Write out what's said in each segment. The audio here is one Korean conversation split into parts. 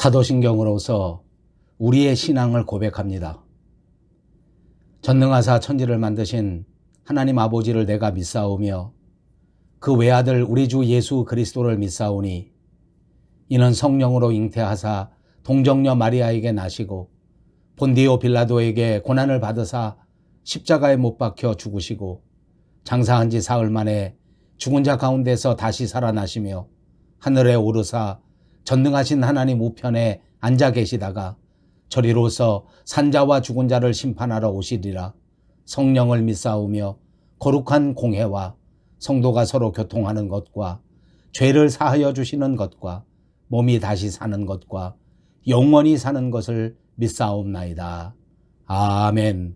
사도신경으로서 우리의 신앙을 고백합니다. 전능하사 천지를 만드신 하나님 아버지를 내가 믿사오며 그 외아들 우리 주 예수 그리스도를 믿사오니 이는 성령으로 잉태하사 동정녀 마리아에게 나시고 본디오 빌라도에게 고난을 받으사 십자가에 못 박혀 죽으시고 장사한 지 사흘 만에 죽은 자 가운데서 다시 살아나시며 하늘에 오르사 전능하신 하나님 우편에 앉아 계시다가 저리로서 산자와 죽은 자를 심판하러 오시리라. 성령을 믿사오며 거룩한 공회와 성도가 서로 교통하는 것과 죄를 사하여 주시는 것과 몸이 다시 사는 것과 영원히 사는 것을 믿사옵나이다. 아멘.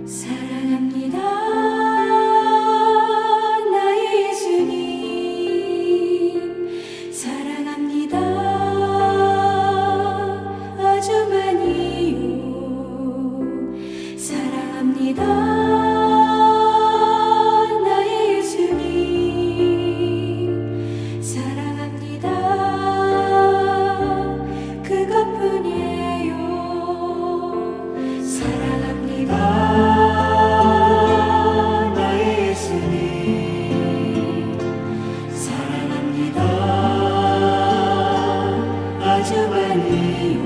사랑합니다 나의 예수님, 사랑합니다 아주 많이요. 사랑합니다 나의 예수님, 사랑합니다 그것뿐이에요. 사랑합니다 나의 예수님, 사랑합니다 그것뿐이에요.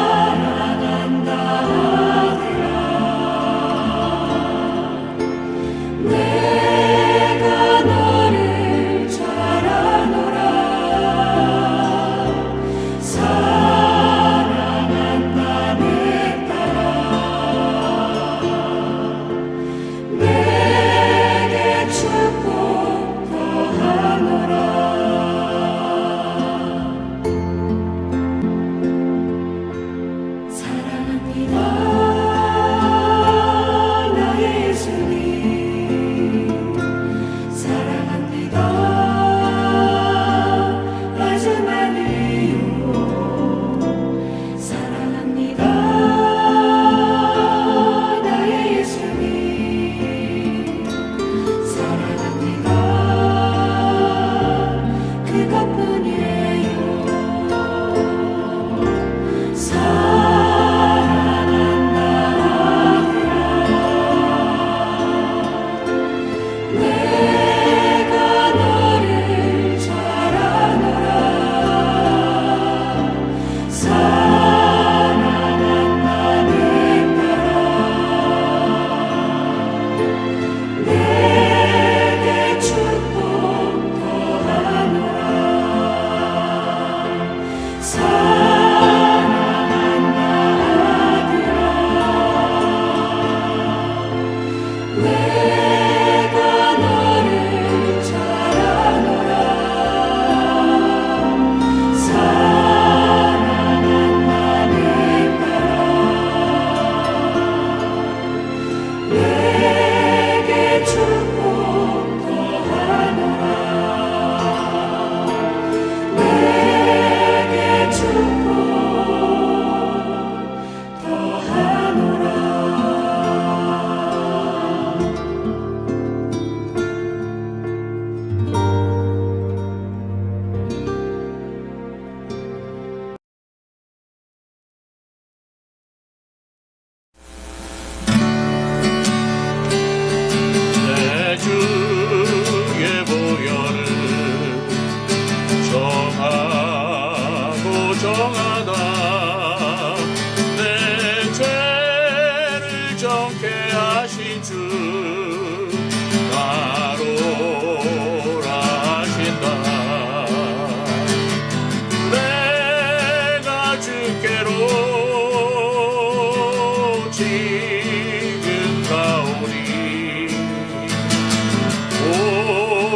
사랑한다 아들아, 내가 너를 잘 아노라.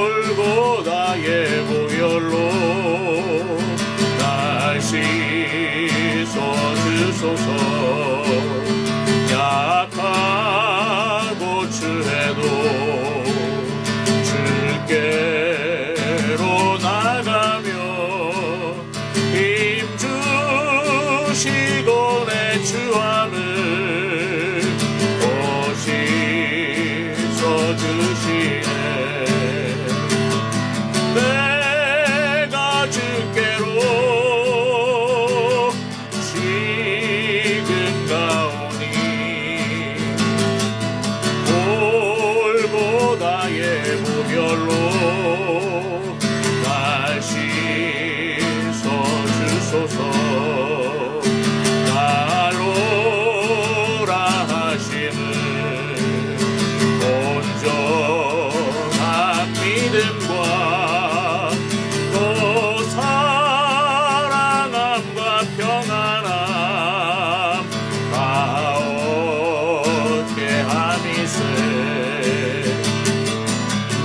골고다의 보혈로 다시 주소서. 약하고 추해도 주께로 나가며 힘 주시고 내 주함을 오시소 주시네. 내가 주께로 지금 가오니 골고다의 무별로 날 씻어 주소서. 날 오라 하시는 온전한 믿음과 또 사랑함과 평안함 가운데 함이세.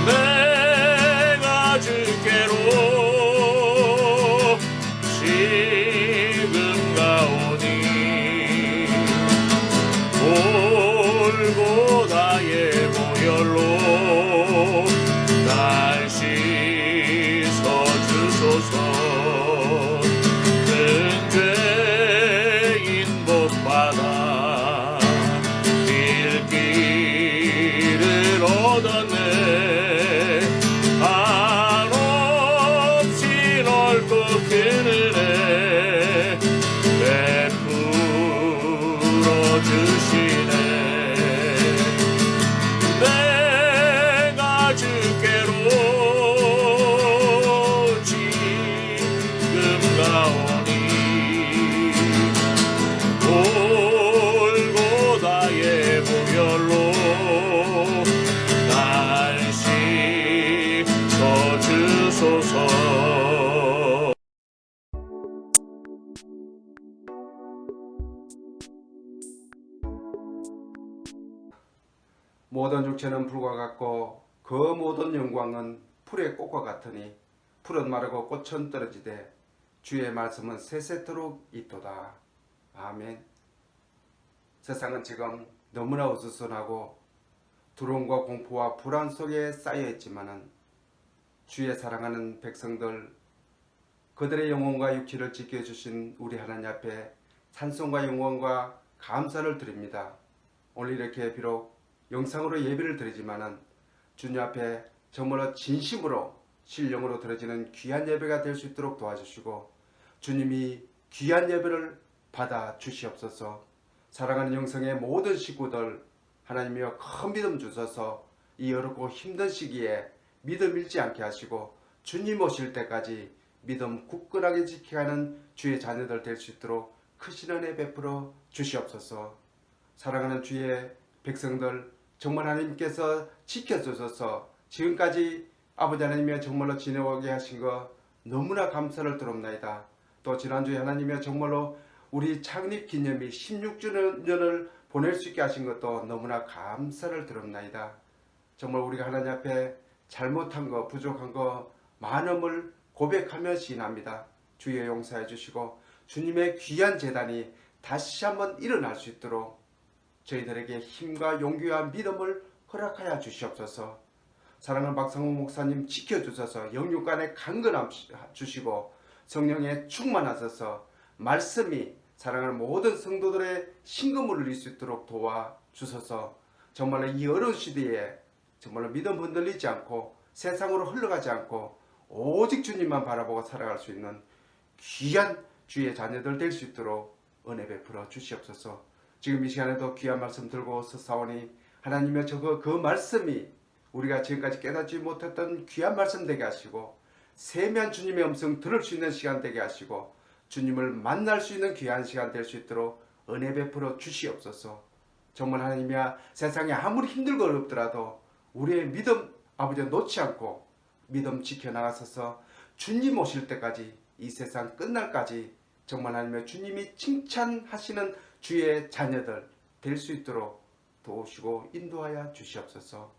내가 주께로 지금 가오니 골고다의 보혈로 날 씻어 주소서. 큰 죄인 못받아 길 길을 얻었네. 한없이 넓고 큰 은혜 베풀어 주시네. 내가 주께로 지금 가오니 골고다의 보혈로 날 씻어 주소서. 모든 육체는 불과 같고 그 모든 영광은 풀의 꽃과 같으니 풀은 마르고 꽃은 떨어지되 주의 말씀은 세세토록 있도다. 아멘. 세상은 지금 너무나 어수선하고 두려움과 공포와 불안 속에 쌓여 있지만은 주의 사랑하는 백성들, 그들의 영혼과 육체를 지켜주신 우리 하나님 앞에 찬송과 영광과 감사를 드립니다. 오늘 이렇게 비록 영상으로 예배를 드리지만은 주님 앞에 정말로 진심으로 신령으로 드려지는 귀한 예배가 될 수 있도록 도와주시고 주님이 귀한 예배를 받아 주시옵소서. 사랑하는 영성의 모든 식구들 하나님이여 큰 믿음 주셔서 이 어렵고 힘든 시기에 믿음 잃지 않게 하시고 주님 오실 때까지 믿음 굳건하게 지켜가는 주의 자녀들 될 수 있도록 크신 은혜 베풀어 주시옵소서. 사랑하는 주의 백성들 정말 하나님께서 지켜주셔서 지금까지 아버지 하나님이여 정말로 지내오게 하신 거 너무나 감사를 드립나이다. 또 지난주에 하나님이여 정말로 우리 창립 기념일 16주년을 보낼 수 있게 하신 것도 너무나 감사를 드립나이다. 정말 우리가 하나님 앞에 잘못한 거 부족한 거 많음을 고백하며 시인합니다. 주여 용서해 주시고 주님의 귀한 재단이 다시 한번 일어날 수 있도록 저희들에게 힘과 용기와 믿음을 허락하여 주시옵소서. 사랑하는 박상호 목사님 지켜주셔서 영육간에 강건함 주시고 성령에 충만하셔서 말씀이 사랑하는 모든 성도들의 신금을 울릴 수 있도록 도와주셔서 정말로 이 어려운 시대에 정말로 믿음 흔들리지 않고 세상으로 흘러가지 않고 오직 주님만 바라보고 살아갈 수 있는 귀한 주의 자녀들 될 수 있도록 은혜 베풀어 주시옵소서. 지금 이 시간에도 귀한 말씀 들고 서사오니 하나님의 그 말씀이 우리가 지금까지 깨닫지 못했던 귀한 말씀 되게 하시고 세미한 주님의 음성 들을 수 있는 시간 되게 하시고 주님을 만날 수 있는 귀한 시간 될 수 있도록 은혜 베풀어 주시옵소서. 정말 하나님이야 세상에 아무리 힘들고 어렵더라도 우리의 믿음 아버지 놓지 않고 믿음 지켜나가셔서 주님 오실 때까지 이 세상 끝날까지 정말 하나님의 주님이 칭찬하시는 주의 자녀들 될 수 있도록 도우시고 인도하여 주시옵소서.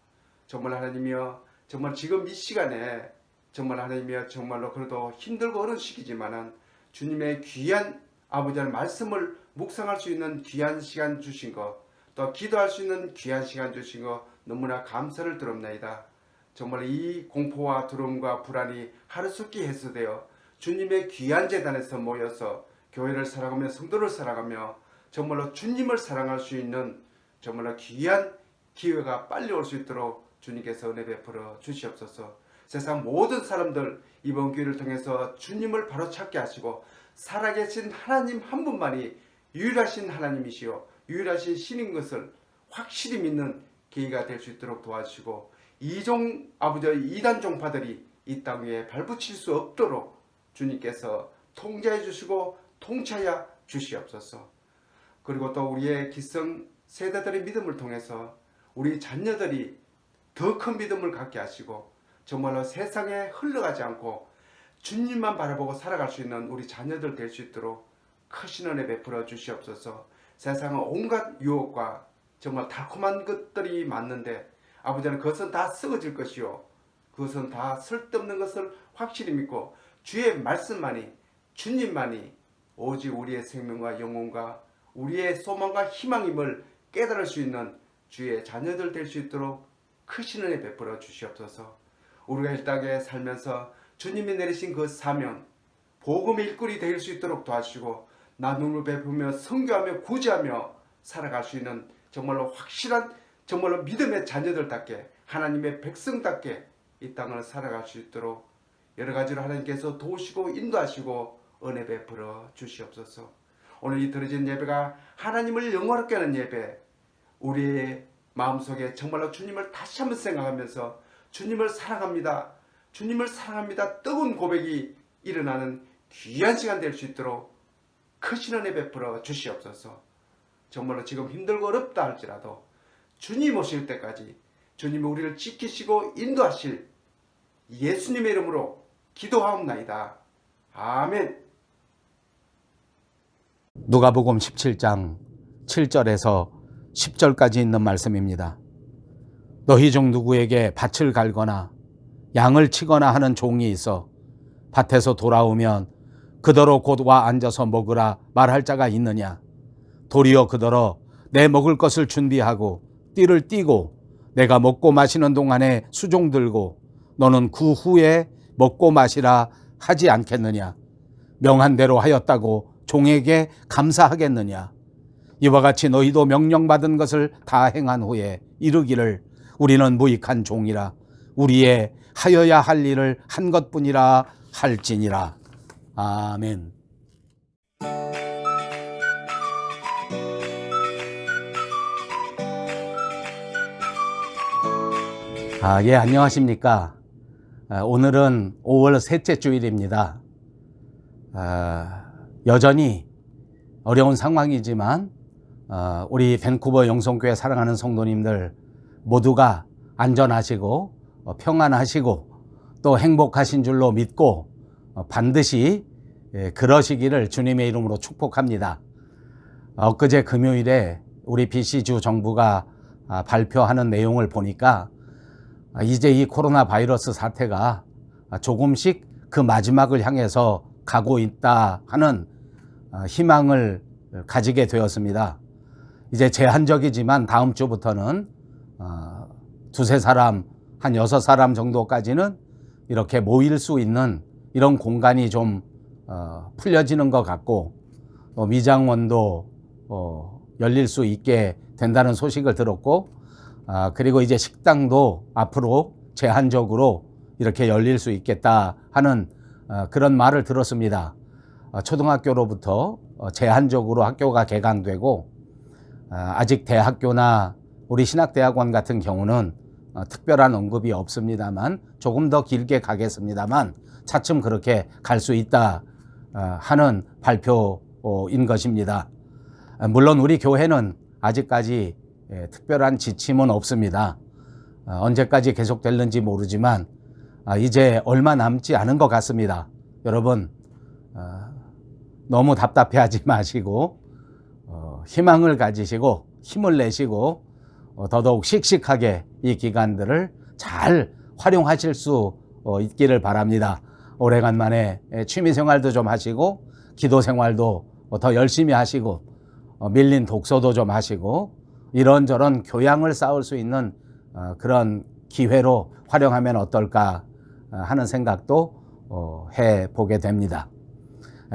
정말 하나님이여 정말 지금 이 시간에 정말 하나님이여 정말로 그래도 힘들고 어려운 시기지만은 주님의 귀한 아버지의 말씀을 묵상할 수 있는 귀한 시간 주신 것, 또 기도할 수 있는 귀한 시간 주신 것 너무나 감사를 드립니다. 정말 이 공포와 두려움과 불안이 하루속히 해소되어 주님의 귀한 제단에서 모여서 교회를 사랑하며 성도를 사랑하며 정말로 주님을 사랑할 수 있는 정말로 귀한 기회가 빨리 올 수 있도록 주님께서 은혜 베풀어 주시옵소서. 세상 모든 사람들 이번 기회를 통해서 주님을 바로 찾게 하시고 살아계신 하나님 한 분만이 유일하신 하나님이시요 유일하신 신인 것을 확실히 믿는 계기가 될 수 있도록 도와주시고 이종 아버지의 이단 종파들이 이 땅 위에 발붙일 수 없도록 주님께서 통제해 주시고 통치하여 주시옵소서. 그리고 또 우리의 기성 세대들의 믿음을 통해서 우리 자녀들이 더 큰 믿음을 갖게 하시고 정말로 세상에 흘러가지 않고 주님만 바라보고 살아갈 수 있는 우리 자녀들 될 수 있도록 크신 은혜 베풀어 주시옵소서. 세상은 온갖 유혹과 정말 달콤한 것들이 많는데 아버지는 그것은 다 썩어질 것이요 그것은 다 쓸데없는 것을 확실히 믿고 주의 말씀만이 주님만이 오직 우리의 생명과 영혼과 우리의 소망과 희망임을 깨달을 수 있는 주의 자녀들 될 수 있도록 크신 은혜 베풀어 주시옵소서. 우리가 이 땅에 살면서 주님이 내리신 그 사명 복음의 일꾼이 될 수 있도록 도와주시고 나눔을 베푸며 선교하며 구제하며 살아갈 수 있는 정말로 확실한 정말로 믿음의 자녀들답게 하나님의 백성답게 이 땅을 살아갈 수 있도록 여러 가지로 하나님께서 도우시고 인도하시고 은혜 베풀어 주시옵소서. 오늘 이 드려진 예배가 하나님을 영화롭게 하는 예배, 우리의 마음속에 정말로 주님을 다시 한번 생각하면서 주님을 사랑합니다, 주님을 사랑합니다 뜨거운 고백이 일어나는 귀한 시간 될 수 있도록 크신 은혜 베풀어 주시옵소서. 정말로 지금 힘들고 어렵다 할지라도 주님 오실 때까지 주님이 우리를 지키시고 인도하실 예수님의 이름으로 기도하옵나이다. 아멘. 누가복음 17장 7절에서 10절까지 있는 말씀입니다. 너희 중 누구에게 밭을 갈거나 양을 치거나 하는 종이 있어 밭에서 돌아오면 그더러 곧 와 앉아서 먹으라 말할 자가 있느냐? 도리어 그더러 내 먹을 것을 준비하고 띠를 띠고 내가 먹고 마시는 동안에 수종 들고 너는 그 후에 먹고 마시라 하지 않겠느냐? 명한 대로 하였다고 종에게 감사하겠느냐? 이와 같이 너희도 명령받은 것을 다 행한 후에 이르기를 우리는 무익한 종이라 우리의 하여야 할 일을 한 것뿐이라 할지니라. 아멘. 예, 안녕하십니까. 오늘은 5월 셋째 주일입니다. 여전히 어려운 상황이지만 우리 밴쿠버 영성교회 사랑하는 성도님들 모두가 안전하시고 평안하시고 또 행복하신 줄로 믿고 반드시 그러시기를 주님의 이름으로 축복합니다. 엊그제 금요일에 우리 BC주 정부가 발표하는 내용을 보니까 이제 이 코로나 바이러스 사태가 조금씩 그 마지막을 향해서 가고 있다 하는 희망을 가지게 되었습니다. 이제 제한적이지만 다음 주부터는 두세 사람, 한 6사람 정도까지는 이렇게 모일 수 있는 이런 공간이 좀 풀려지는 것 같고 미장원도 열릴 수 있게 된다는 소식을 들었고 그리고 이제 식당도 앞으로 제한적으로 이렇게 열릴 수 있겠다 하는 그런 말을 들었습니다. 초등학교로부터 제한적으로 학교가 개강되고 아직 대학교나 우리 신학대학원 같은 경우는 특별한 언급이 없습니다만 조금 더 길게 가겠습니다만 차츰 그렇게 갈 수 있다 하는 발표인 것입니다. 물론 우리 교회는 아직까지 특별한 지침은 없습니다. 언제까지 계속될는지 모르지만 이제 얼마 남지 않은 것 같습니다. 여러분 너무 답답해하지 마시고 희망을 가지시고 힘을 내시고 더더욱 씩씩하게 이 기간들을 잘 활용하실 수 있기를 바랍니다. 오래간만에 취미생활도 좀 하시고 기도생활도 더 열심히 하시고 밀린 독서도 좀 하시고 이런저런 교양을 쌓을 수 있는 그런 기회로 활용하면 어떨까 하는 생각도 해보게 됩니다.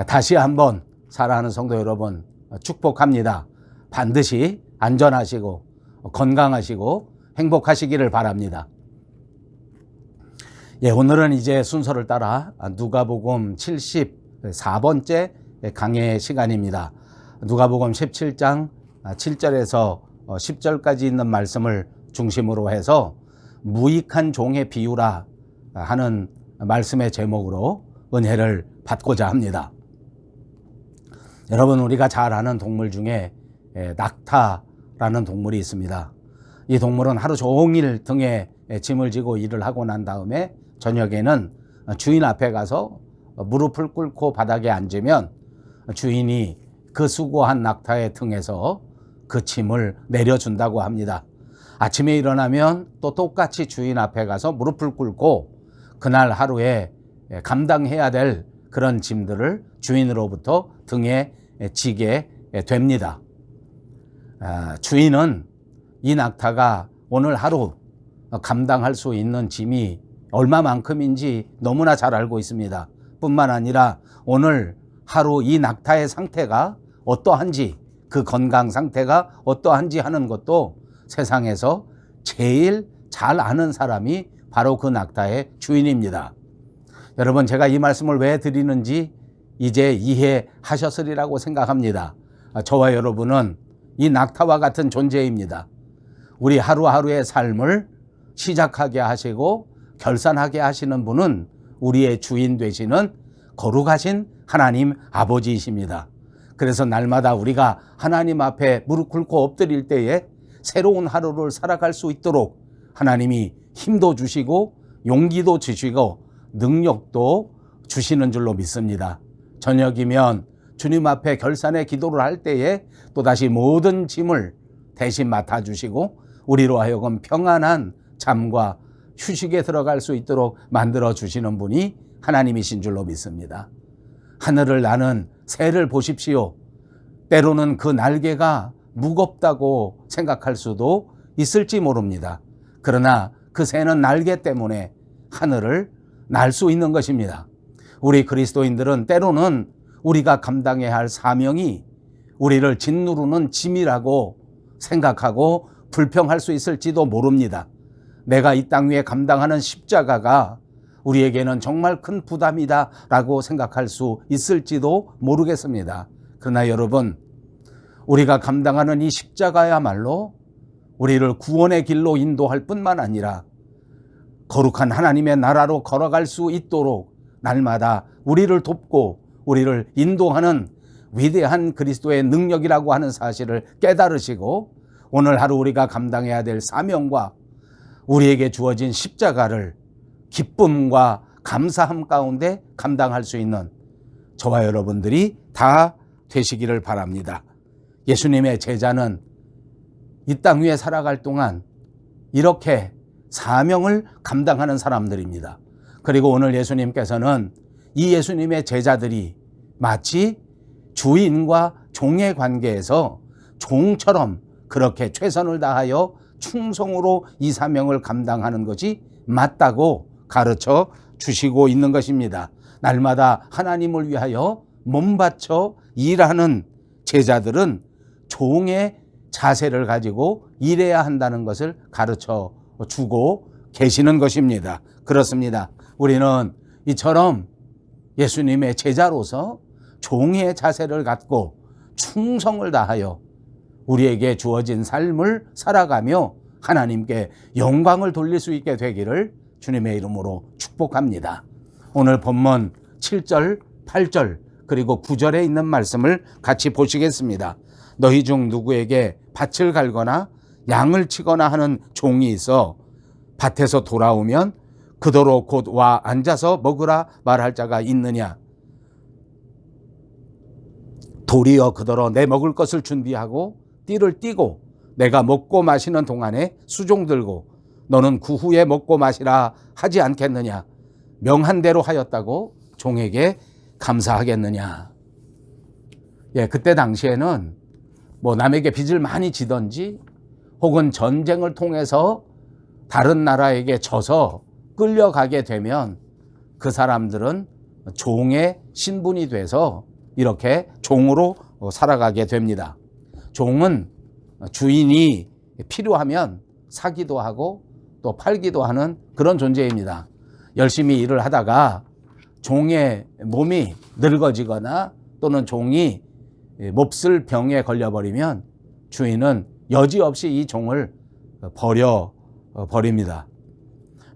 다시 한번 사랑하는 성도 여러분 축복합니다. 반드시 안전하시고 건강하시고 행복하시기를 바랍니다. 예, 오늘은 이제 순서를 따라 누가복음 74번째 강해 시간입니다. 누가복음 17장 7절에서 10절까지 있는 말씀을 중심으로 해서 무익한 종의 비유라 하는 말씀의 제목으로 은혜를 받고자 합니다. 여러분, 우리가 잘 아는 동물 중에 낙타라는 동물이 있습니다. 이 동물은 하루 종일 등에 짐을 지고 일을 하고 난 다음에 저녁에는 주인 앞에 가서 무릎을 꿇고 바닥에 앉으면 주인이 그 수고한 낙타의 등에서 그 짐을 내려준다고 합니다. 아침에 일어나면 또 똑같이 주인 앞에 가서 무릎을 꿇고 그날 하루에 감당해야 될 그런 짐들을 주인으로부터 등에 지게 됩니다. 주인은 이 낙타가 오늘 하루 감당할 수 있는 짐이 얼마만큼인지 너무나 잘 알고 있습니다. 뿐만 아니라 오늘 하루 이 낙타의 상태가 어떠한지, 그 건강 상태가 어떠한지 하는 것도 세상에서 제일 잘 아는 사람이 바로 그 낙타의 주인입니다. 여러분, 제가 이 말씀을 왜 드리는지 이제 이해하셨으리라고 생각합니다. 저와 여러분은 이 낙타와 같은 존재입니다. 우리 하루하루의 삶을 시작하게 하시고 결산하게 하시는 분은 우리의 주인 되시는 거룩하신 하나님 아버지이십니다. 그래서 날마다 우리가 하나님 앞에 무릎 꿇고 엎드릴 때에 새로운 하루를 살아갈 수 있도록 하나님이 힘도 주시고 용기도 주시고 능력도 주시는 줄로 믿습니다. 저녁이면 주님 앞에 결산의 기도를 할 때에 또다시 모든 짐을 대신 맡아주시고 우리로 하여금 평안한 잠과 휴식에 들어갈 수 있도록 만들어 주시는 분이 하나님이신 줄로 믿습니다. 하늘을 나는 새를 보십시오. 때로는 그 날개가 무겁다고 생각할 수도 있을지 모릅니다. 그러나 그 새는 날개 때문에 하늘을 날 수 있는 것입니다. 우리 그리스도인들은 때로는 우리가 감당해야 할 사명이 우리를 짓누르는 짐이라고 생각하고 불평할 수 있을지도 모릅니다. 내가 이 땅 위에 감당하는 십자가가 우리에게는 정말 큰 부담이다 라고 생각할 수 있을지도 모르겠습니다. 그러나 여러분, 우리가 감당하는 이 십자가야말로 우리를 구원의 길로 인도할 뿐만 아니라 거룩한 하나님의 나라로 걸어갈 수 있도록 날마다 우리를 돕고 우리를 인도하는 위대한 그리스도의 능력이라고 하는 사실을 깨달으시고 오늘 하루 우리가 감당해야 될 사명과 우리에게 주어진 십자가를 기쁨과 감사함 가운데 감당할 수 있는 저와 여러분들이 다 되시기를 바랍니다. 예수님의 제자는 이 땅 위에 살아갈 동안 이렇게 사명을 감당하는 사람들입니다. 그리고 오늘 예수님께서는 이 예수님의 제자들이 마치 주인과 종의 관계에서 종처럼 그렇게 최선을 다하여 충성으로 이 사명을 감당하는 것이 맞다고 가르쳐 주시고 있는 것입니다. 날마다 하나님을 위하여 몸바쳐 일하는 제자들은 종의 자세를 가지고 일해야 한다는 것을 가르쳐 주고 계시는 것입니다. 그렇습니다. 우리는 이처럼 예수님의 제자로서 종의 자세를 갖고 충성을 다하여 우리에게 주어진 삶을 살아가며 하나님께 영광을 돌릴 수 있게 되기를 주님의 이름으로 축복합니다. 오늘 본문 7절, 8절 그리고 9절에 있는 말씀을 같이 보시겠습니다. 너희 중 누구에게 밭을 갈거나 양을 치거나 하는 종이 있어 밭에서 돌아오면 그더러 곧 와 앉아서 먹으라 말할 자가 있느냐? 도리어 그더러 내 먹을 것을 준비하고 띠를 띠고 내가 먹고 마시는 동안에 수종 들고 너는 그 후에 먹고 마시라 하지 않겠느냐? 명한 대로 하였다고 종에게 감사하겠느냐? 예, 그때 당시에는 뭐 남에게 빚을 많이 지던지 혹은 전쟁을 통해서 다른 나라에게 져서 끌려가게 되면 그 사람들은 종의 신분이 돼서 이렇게 종으로 살아가게 됩니다. 종은 주인이 필요하면 사기도 하고 또 팔기도 하는 그런 존재입니다. 열심히 일을 하다가 종의 몸이 늙어지거나 또는 종이 몹쓸 병에 걸려버리면 주인은 여지없이 이 종을 버립니다.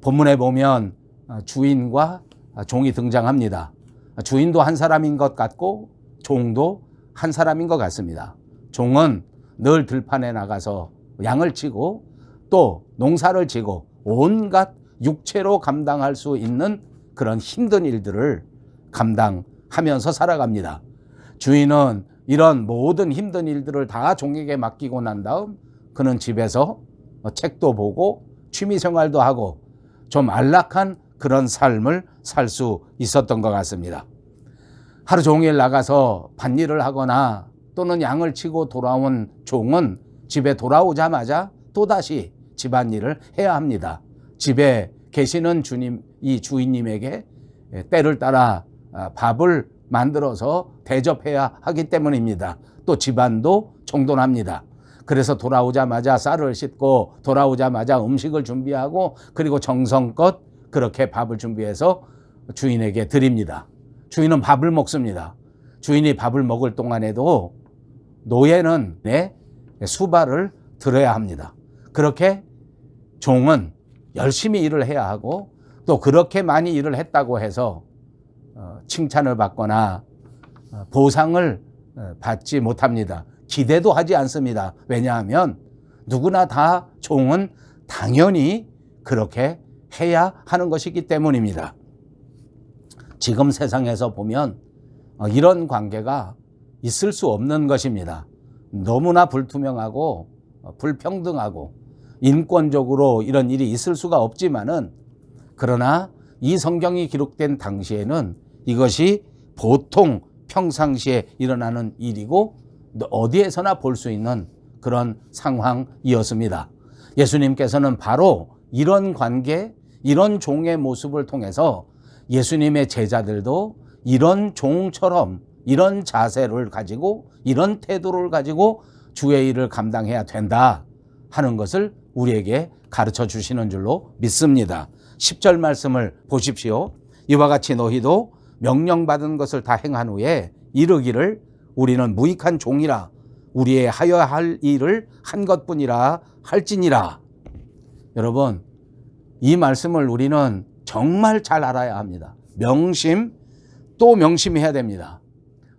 본문에 보면 주인과 종이 등장합니다. 주인도 한 사람인 것 같고 종도 한 사람인 것 같습니다. 종은 늘 들판에 나가서 양을 치고 또 농사를 지고 온갖 육체로 감당할 수 있는 그런 힘든 일들을 감당하면서 살아갑니다. 주인은 이런 모든 힘든 일들을 다 종에게 맡기고 난 다음 그는 집에서 책도 보고 취미생활도 하고 좀 안락한 그런 삶을 살 수 있었던 것 같습니다. 하루 종일 나가서 밭일을 하거나 또는 양을 치고 돌아온 종은 집에 돌아오자마자 또다시 집안일을 해야 합니다. 집에 계시는 이 주인님에게 때를 따라 밥을 만들어서 대접해야 하기 때문입니다. 또 집안도 정돈합니다. 그래서 돌아오자마자 쌀을 씻고 돌아오자마자 음식을 준비하고 그리고 정성껏 그렇게 밥을 준비해서 주인에게 드립니다. 주인은 밥을 먹습니다. 주인이 밥을 먹을 동안에도 노예는 수발을 들어야 합니다. 그렇게 종은 열심히 일을 해야 하고 또 그렇게 많이 일을 했다고 해서 칭찬을 받거나 보상을 받지 못합니다. 기대도 하지 않습니다. 왜냐하면 누구나 다 종은 당연히 그렇게 해야 하는 것이기 때문입니다. 지금 세상에서 보면 이런 관계가 있을 수 없는 것입니다. 너무나 불투명하고 불평등하고 인권적으로 이런 일이 있을 수가 없지만은 그러나 이 성경이 기록된 당시에는 이것이 보통 평상시에 일어나는 일이고 어디에서나 볼 수 있는 그런 상황이었습니다. 예수님께서는 바로 이런 관계, 이런 종의 모습을 통해서 예수님의 제자들도 이런 종처럼 이런 자세를 가지고 이런 태도를 가지고 주의 일을 감당해야 된다 하는 것을 우리에게 가르쳐 주시는 줄로 믿습니다. 10절 말씀을 보십시오. 이와 같이 너희도 명령받은 것을 다 행한 후에 이르기를 우리는 무익한 종이라 우리의 하여야 할 일을 한 것뿐이라 할지니라. 여러분, 이 말씀을 우리는 정말 잘 알아야 합니다. 명심 또 명심해야 됩니다.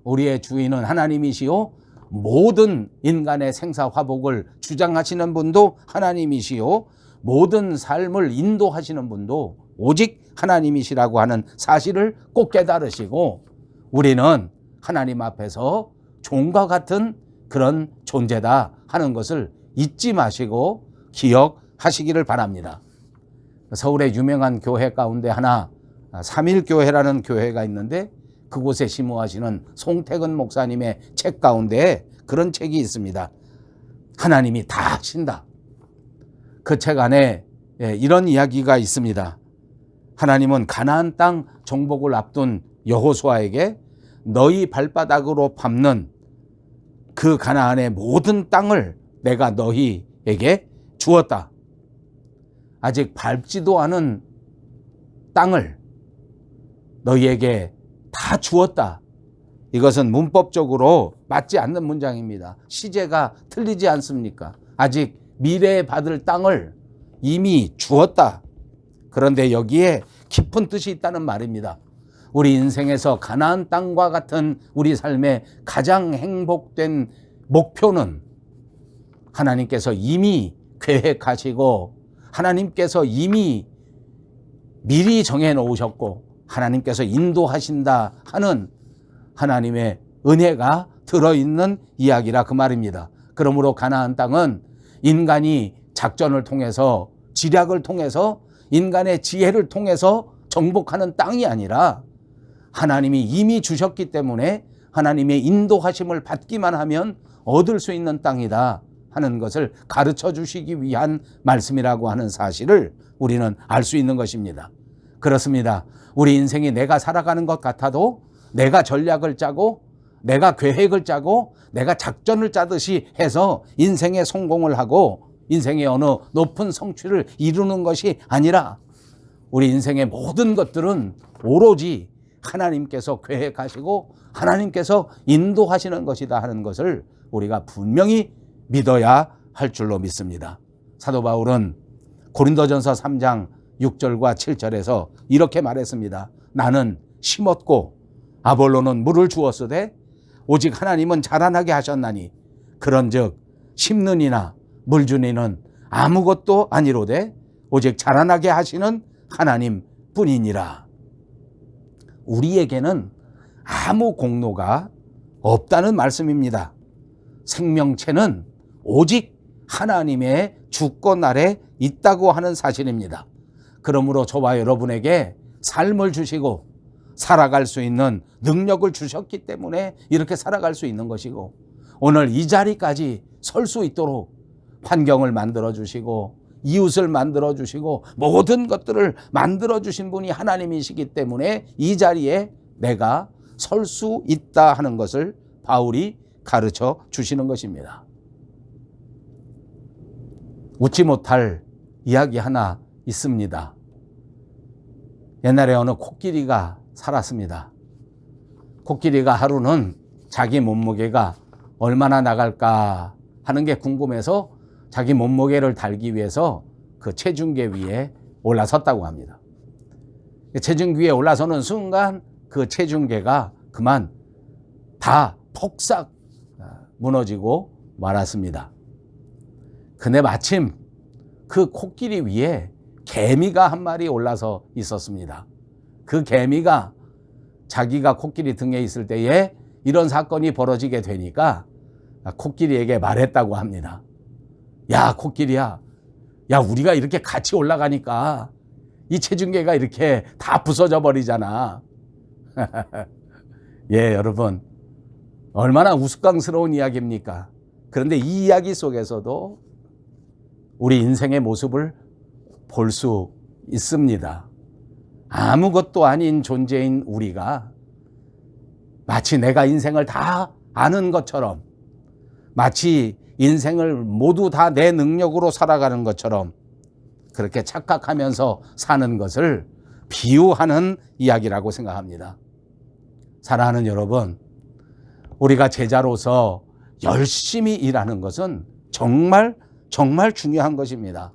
우리의 주인은 하나님이시요 모든 인간의 생사화복을 주장하시는 분도 하나님이시요 모든 삶을 인도하시는 분도 오직 하나님이시라고 하는 사실을 꼭 깨달으시고 우리는 하나님 앞에서 종과 같은 그런 존재다 하는 것을 잊지 마시고 기억하시기를 바랍니다. 서울의 유명한 교회 가운데 하나 삼일교회라는 교회가 있는데 그곳에 심호하시는 송택은 목사님의 책 가운데 그런 책이 있습니다. 하나님이 다 하신다. 그 책 안에 이런 이야기가 있습니다. 하나님은 가나안 땅 정복을 앞둔 여호수아에게 너희 발바닥으로 밟는 그 가나안의 모든 땅을 내가 너희에게 주었다. 아직 밟지도 않은 땅을 너희에게 다 주었다. 이것은 문법적으로 맞지 않는 문장입니다. 시제가 틀리지 않습니까? 아직 미래에 받을 땅을 이미 주었다. 그런데 여기에 깊은 뜻이 있다는 말입니다. 우리 인생에서 가나안 땅과 같은 우리 삶의 가장 행복된 목표는 하나님께서 이미 계획하시고 하나님께서 이미 미리 정해 놓으셨고 하나님께서 인도하신다 하는 하나님의 은혜가 들어있는 이야기라 그 말입니다. 그러므로 가나안 땅은 인간이 작전을 통해서 지략을 통해서 인간의 지혜를 통해서 정복하는 땅이 아니라 하나님이 이미 주셨기 때문에 하나님의 인도하심을 받기만 하면 얻을 수 있는 땅이다 하는 것을 가르쳐 주시기 위한 말씀이라고 하는 사실을 우리는 알 수 있는 것입니다. 그렇습니다. 우리 인생이 내가 살아가는 것 같아도 내가 전략을 짜고 내가 계획을 짜고 내가 작전을 짜듯이 해서 인생의 성공을 하고 인생의 어느 높은 성취를 이루는 것이 아니라 우리 인생의 모든 것들은 오로지 하나님께서 계획하시고 하나님께서 인도하시는 것이다 하는 것을 우리가 분명히 믿어야 할 줄로 믿습니다. 사도 바울은 고린도전서 3장 6절과 7절에서 이렇게 말했습니다. 나는 심었고 아볼로는 물을 주었으되 오직 하나님은 자라나게 하셨나니 그런즉 심는 이나 물 주는 이는 아무것도 아니로되 오직 자라나게 하시는 하나님 뿐이니라. 우리에게는 아무 공로가 없다는 말씀입니다. 생명체는 오직 하나님의 주권 아래 있다고 하는 사실입니다. 그러므로 저와 여러분에게 삶을 주시고 살아갈 수 있는 능력을 주셨기 때문에 이렇게 살아갈 수 있는 것이고 오늘 이 자리까지 설 수 있도록 환경을 만들어 주시고 이웃을 만들어 주시고 모든 것들을 만들어 주신 분이 하나님이시기 때문에 이 자리에 내가 설 수 있다 하는 것을 바울이 가르쳐 주시는 것입니다. 웃지 못할 이야기 하나 있습니다. 옛날에 어느 코끼리가 살았습니다. 코끼리가 하루는 자기 몸무게가 얼마나 나갈까 하는 게 궁금해서 자기 몸무게를 달기 위해서 그 체중계 위에 올라섰다고 합니다. 체중계 위에 올라서는 순간 그 체중계가 그만 다 폭삭 무너지고 말았습니다. 근데 마침 그 코끼리 위에 개미가 한 마리 올라서 있었습니다. 그 개미가 자기가 코끼리 등에 있을 때에 이런 사건이 벌어지게 되니까 코끼리에게 말했다고 합니다. 야, 코끼리야. 야, 우리가 이렇게 같이 올라가니까 이 체중계가 이렇게 다 부서져 버리잖아. 예, 여러분. 얼마나 우스꽝스러운 이야기입니까? 그런데 이 이야기 속에서도 우리 인생의 모습을 볼 수 있습니다. 아무것도 아닌 존재인 우리가 마치 내가 인생을 다 아는 것처럼 마치 인생을 모두 다 내 능력으로 살아가는 것처럼 그렇게 착각하면서 사는 것을 비유하는 이야기라고 생각합니다. 사랑하는 여러분, 우리가 제자로서 열심히 일하는 것은 정말 중요한 것입니다.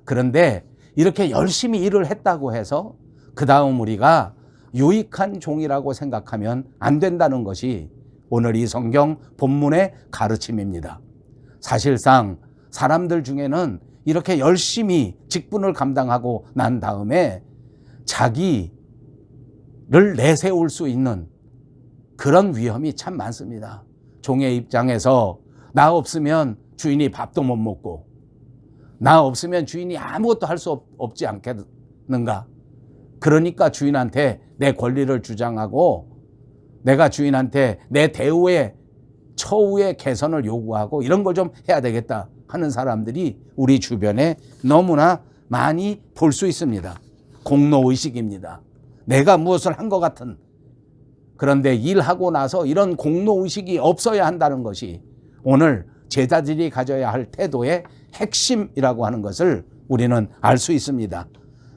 그런데 이렇게 열심히 일을 했다고 해서 그 다음 우리가 유익한 종이라고 생각하면 안 된다는 것이 오늘 이 성경 본문의 가르침입니다. 사실상 사람들 중에는 이렇게 열심히 직분을 감당하고 난 다음에 자기를 내세울 수 있는 그런 위험이 참 많습니다. 종의 입장에서 나 없으면 주인이 밥도 못 먹고 나 없으면 주인이 아무것도 할 수 없지 않겠는가. 그러니까 주인한테 내 권리를 주장하고 내가 주인한테 내 대우의 처우의 개선을 요구하고 이런 걸 좀 해야 되겠다 하는 사람들이 우리 주변에 너무나 많이 볼 수 있습니다. 공로의식입니다. 내가 무엇을 한 것 같은. 그런데 일하고 나서 이런 공로의식이 없어야 한다는 것이 오늘 제자들이 가져야 할 태도의 핵심이라고 하는 것을 우리는 알 수 있습니다.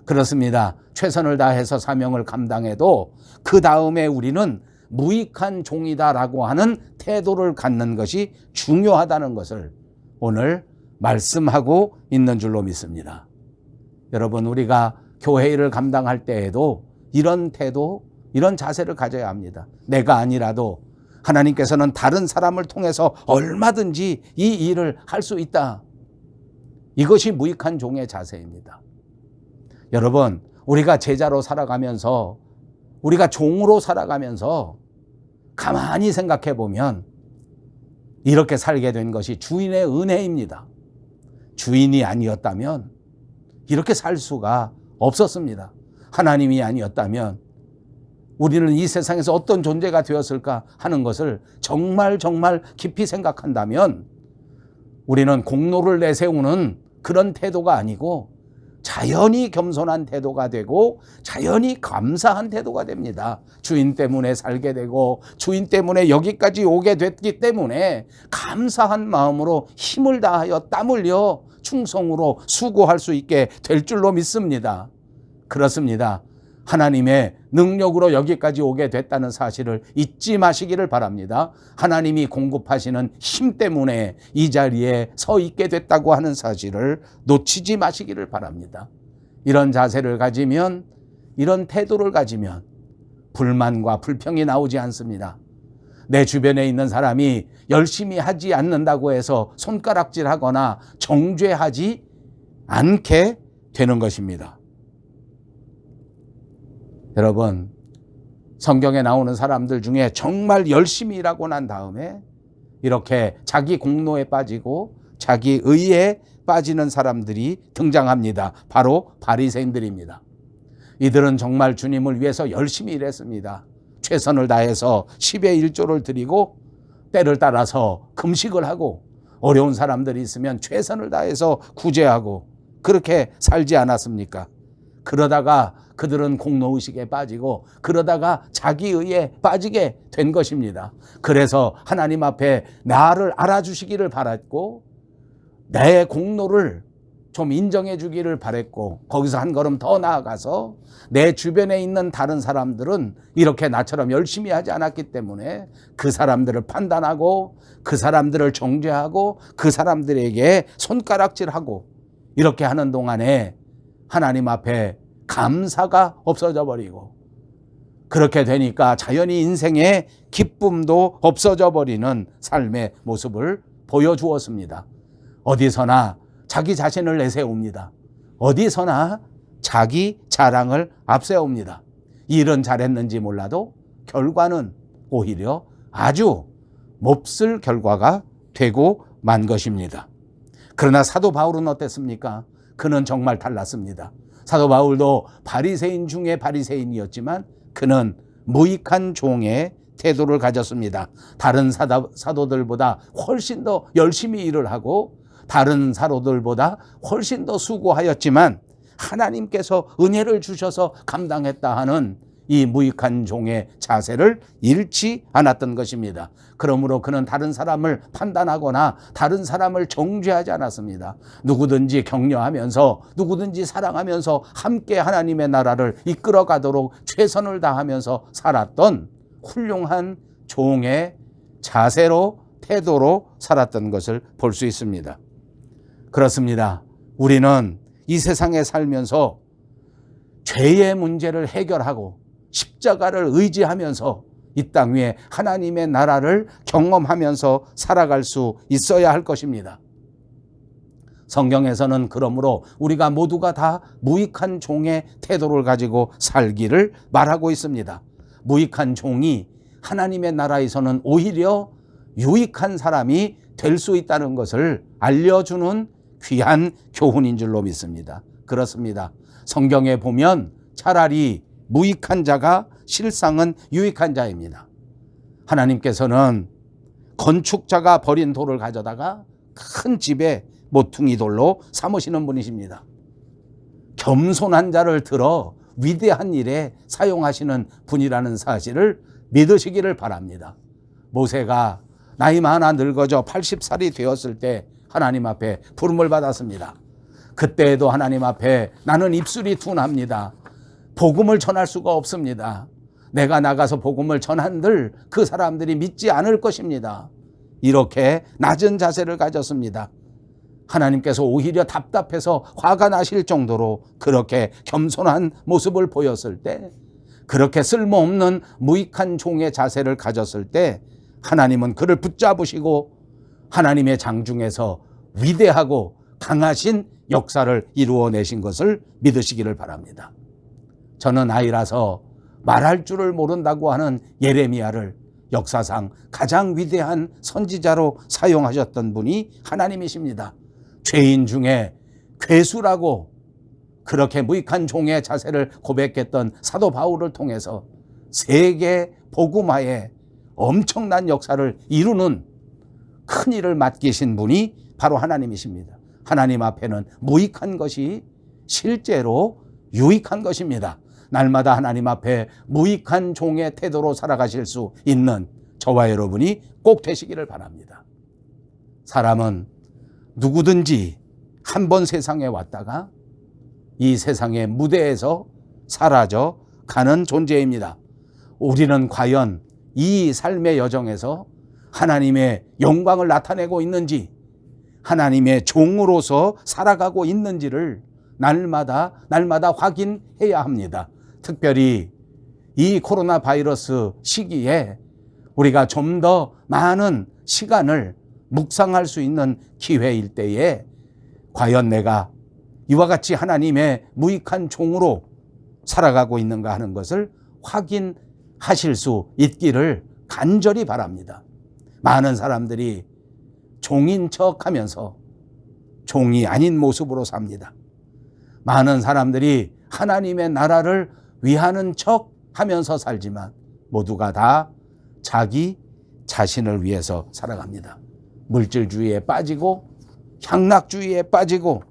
그렇습니다. 최선을 다해서 사명을 감당해도 그 다음에 우리는 무익한 종이다라고 하는 태도를 갖는 것이 중요하다는 것을 오늘 말씀하고 있는 줄로 믿습니다. 여러분, 우리가 교회 일을 감당할 때에도 이런 태도, 이런 자세를 가져야 합니다. 내가 아니라도 하나님께서는 다른 사람을 통해서 얼마든지 이 일을 할 수 있다. 이것이 무익한 종의 자세입니다. 여러분, 우리가 제자로 살아가면서 우리가 종으로 살아가면서 가만히 생각해 보면 이렇게 살게 된 것이 주인의 은혜입니다. 주인이 아니었다면 이렇게 살 수가 없었습니다. 하나님이 아니었다면 우리는 이 세상에서 어떤 존재가 되었을까 하는 것을 정말 깊이 생각한다면 우리는 공로를 내세우는 그런 태도가 아니고 자연히 겸손한 태도가 되고 자연히 감사한 태도가 됩니다. 주인 때문에 살게 되고 주인 때문에 여기까지 오게 됐기 때문에 감사한 마음으로 힘을 다하여 땀 흘려 충성으로 수고할 수 있게 될 줄로 믿습니다. 그렇습니다. 하나님의 능력으로 여기까지 오게 됐다는 사실을 잊지 마시기를 바랍니다. 하나님이 공급하시는 힘 때문에 이 자리에 서 있게 됐다고 하는 사실을 놓치지 마시기를 바랍니다. 이런 자세를 가지면, 이런 태도를 가지면 불만과 불평이 나오지 않습니다. 내 주변에 있는 사람이 열심히 하지 않는다고 해서 손가락질하거나 정죄하지 않게 되는 것입니다. 여러분, 성경에 나오는 사람들 중에 정말 열심히 일하고 난 다음에 이렇게 자기 공로에 빠지고 자기 의에 빠지는 사람들이 등장합니다. 바로 바리새인들입니다. 이들은 정말 주님을 위해서 열심히 일했습니다. 최선을 다해서 10의 1조를 드리고 때를 따라서 금식을 하고 어려운 사람들이 있으면 최선을 다해서 구제하고 그렇게 살지 않았습니까? 그러다가 그들은 공로의식에 빠지고 그러다가 자기의에 빠지게 된 것입니다. 그래서 하나님 앞에 나를 알아주시기를 바랐고 내 공로를 좀 인정해 주기를 바랬고 거기서 한 걸음 더 나아가서 내 주변에 있는 다른 사람들은 이렇게 나처럼 열심히 하지 않았기 때문에 그 사람들을 판단하고 그 사람들을 정죄하고 그 사람들에게 손가락질하고 이렇게 하는 동안에 하나님 앞에 감사가 없어져 버리고 그렇게 되니까 자연히 인생의 기쁨도 없어져 버리는 삶의 모습을 보여주었습니다. 어디서나 자기 자신을 내세웁니다. 어디서나 자기 자랑을 앞세웁니다. 일은 잘했는지 몰라도 결과는 오히려 아주 몹쓸 결과가 되고 만 것입니다. 그러나 사도 바울은 어땠습니까? 그는 정말 달랐습니다. 사도 바울도 바리새인 중에 바리새인이었지만 그는 무익한 종의 태도를 가졌습니다. 다른 사도들보다 훨씬 더 열심히 일을 하고 다른 사도들보다 훨씬 더 수고하였지만 하나님께서 은혜를 주셔서 감당했다 하는 이 무익한 종의 자세를 잃지 않았던 것입니다. 그러므로 그는 다른 사람을 판단하거나 다른 사람을 정죄하지 않았습니다. 누구든지 격려하면서 누구든지 사랑하면서 함께 하나님의 나라를 이끌어가도록 최선을 다하면서 살았던 훌륭한 종의 자세로 태도로 살았던 것을 볼 수 있습니다. 그렇습니다. 우리는 이 세상에 살면서 죄의 문제를 해결하고 십자가를 의지하면서 이 땅 위에 하나님의 나라를 경험하면서 살아갈 수 있어야 할 것입니다. 성경에서는 그러므로 우리가 모두가 다 무익한 종의 태도를 가지고 살기를 말하고 있습니다. 무익한 종이 하나님의 나라에서는 오히려 유익한 사람이 될 수 있다는 것을 알려주는 귀한 교훈인 줄로 믿습니다. 그렇습니다. 성경에 보면 차라리 무익한 자가 실상은 유익한 자입니다. 하나님께서는 건축자가 버린 돌을 가져다가 큰 집에 모퉁이 돌로 삼으시는 분이십니다. 겸손한 자를 들어 위대한 일에 사용하시는 분이라는 사실을 믿으시기를 바랍니다. 모세가 나이 많아 늙어져 80살이 되었을 때 하나님 앞에 부름을 받았습니다. 그때에도 하나님 앞에 나는 입술이 둔합니다. 복음을 전할 수가 없습니다. 내가 나가서 복음을 전한들 그 사람들이 믿지 않을 것입니다. 이렇게 낮은 자세를 가졌습니다. 하나님께서 오히려 답답해서 화가 나실 정도로 그렇게 겸손한 모습을 보였을 때, 그렇게 쓸모없는 무익한 종의 자세를 가졌을 때 하나님은 그를 붙잡으시고 하나님의 장중에서 위대하고 강하신 역사를 이루어내신 것을 믿으시기를 바랍니다. 저는 아이라서 말할 줄을 모른다고 하는 예레미야를 역사상 가장 위대한 선지자로 사용하셨던 분이 하나님이십니다. 죄인 중에 괴수라고 그렇게 무익한 종의 자세를 고백했던 사도 바울을 통해서 세계 복음화에 엄청난 역사를 이루는 큰 일을 맡기신 분이 바로 하나님이십니다. 하나님 앞에는 무익한 것이 실제로 유익한 것입니다. 날마다 하나님 앞에 무익한 종의 태도로 살아가실 수 있는 저와 여러분이 꼭 되시기를 바랍니다. 사람은 누구든지 한 번 세상에 왔다가 이 세상의 무대에서 사라져 가는 존재입니다. 우리는 과연 이 삶의 여정에서 하나님의 영광을 나타내고 있는지, 하나님의 종으로서 살아가고 있는지를 날마다 확인해야 합니다. 특별히 이 코로나 바이러스 시기에 우리가 좀 더 많은 시간을 묵상할 수 있는 기회일 때에 과연 내가 이와 같이 하나님의 무익한 종으로 살아가고 있는가 하는 것을 확인하실 수 있기를 간절히 바랍니다. 많은 사람들이 종인 척하면서 종이 아닌 모습으로 삽니다. 많은 사람들이 하나님의 나라를 위하는 척하면서 살지만 모두가 다 자기 자신을 위해서 살아갑니다. 물질주의에 빠지고 향락주의에 빠지고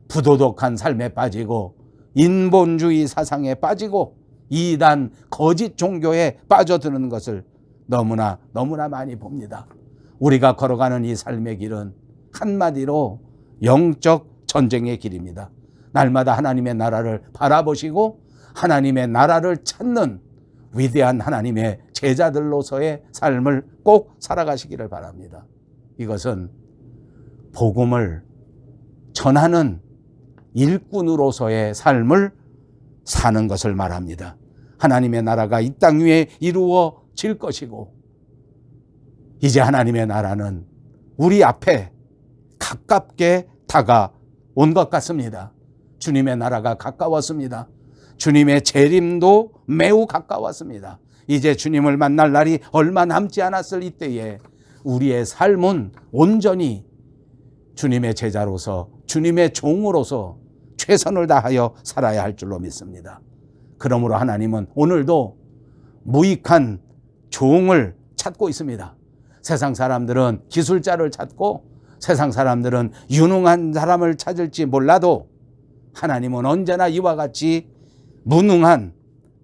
부도덕한 삶에 빠지고 인본주의 사상에 빠지고 이단 거짓 종교에 빠져드는 것을 너무나 많이 봅니다. 우리가 걸어가는 이 삶의 길은 한마디로 영적 전쟁의 길입니다. 날마다 하나님의 나라를 바라보시고 하나님의 나라를 찾는 위대한 하나님의 제자들로서의 삶을 꼭 살아가시기를 바랍니다. 이것은 복음을 전하는 일꾼으로서의 삶을 사는 것을 말합니다. 하나님의 나라가 이 땅 위에 이루어질 것이고 이제 하나님의 나라는 우리 앞에 가깝게 다가온 것 같습니다. 주님의 나라가 가까웠습니다. 주님의 재림도 매우 가까웠습니다. 이제 주님을 만날 날이 얼마 남지 않았을 이때에 우리의 삶은 온전히 주님의 제자로서 주님의 종으로서 최선을 다하여 살아야 할 줄로 믿습니다. 그러므로 하나님은 오늘도 무익한 종을 찾고 있습니다. 세상 사람들은 기술자를 찾고 세상 사람들은 유능한 사람을 찾을지 몰라도 하나님은 언제나 이와 같이 무능한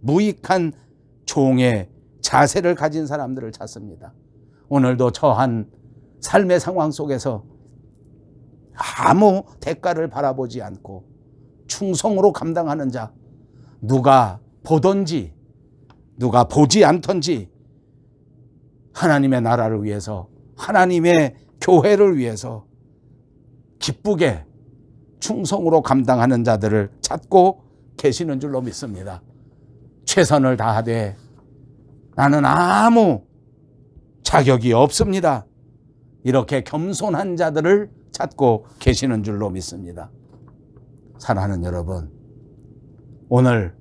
무익한 종의 자세를 가진 사람들을 찾습니다. 오늘도 처한 삶의 상황 속에서 아무 대가를 바라보지 않고 충성으로 감당하는 자, 누가 보던지 누가 보지 않던지 하나님의 나라를 위해서 하나님의 교회를 위해서 기쁘게 충성으로 감당하는 자들을 찾고 계시는 줄로 믿습니다. 최선을 다하되 나는 아무 자격이 없습니다. 이렇게 겸손한 자들을 찾고 계시는 줄로 믿습니다. 사랑하는 여러분, 오늘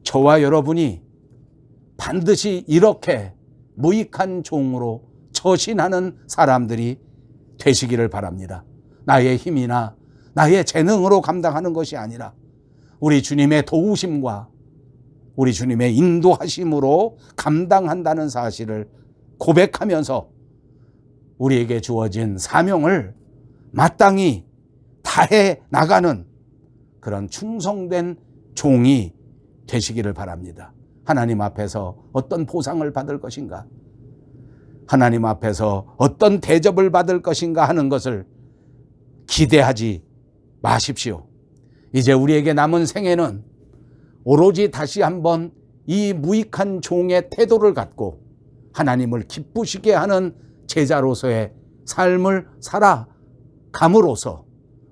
저와 여러분이 반드시 이렇게 무익한 종으로 처신하는 사람들이 되시기를 바랍니다. 나의 힘이나 나의 재능으로 감당하는 것이 아니라 우리 주님의 도우심과 우리 주님의 인도하심으로 감당한다는 사실을 고백하면서 우리에게 주어진 사명을 마땅히 다해 나가는 그런 충성된 종이 되시기를 바랍니다. 하나님 앞에서 어떤 보상을 받을 것인가, 하나님 앞에서 어떤 대접을 받을 것인가 하는 것을 기대하지 마십시오. 이제 우리에게 남은 생애는 오로지 다시 한번 이 무익한 종의 태도를 갖고 하나님을 기쁘시게 하는 제자로서의 삶을 살아감으로써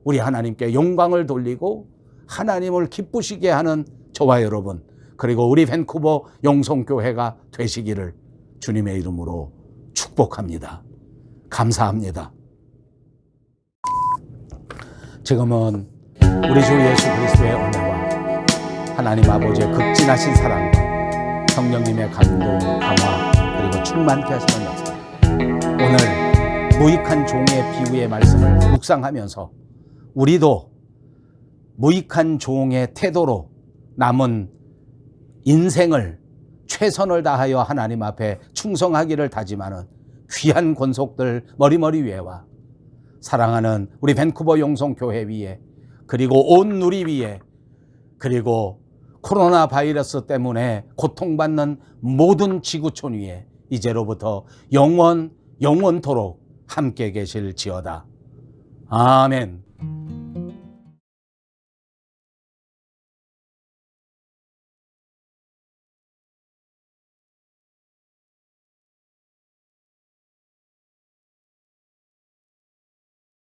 우리 하나님께 영광을 돌리고 하나님을 기쁘시게 하는 저와 여러분, 그리고 우리 밴쿠버 영성교회가 되시기를 주님의 이름으로 축복합니다. 감사합니다. 지금은 우리 주 예수 그리스도의 은혜와 하나님 아버지의 극진하신 사랑과 성령님의 감동, 강화 그리고 충만케 하시는 역사, 오늘 무익한 종의 비유의 말씀을 묵상하면서 우리도 무익한 종의 태도로 남은 인생을 최선을 다하여 하나님 앞에 충성하기를 다짐하는 귀한 권속들 머리머리 위에와 사랑하는 우리 밴쿠버 용성교회 위에, 그리고 온 누리 위에, 그리고 코로나 바이러스 때문에 고통받는 모든 지구촌 위에 이제로부터 영원토록 함께 계실지어다. 아멘.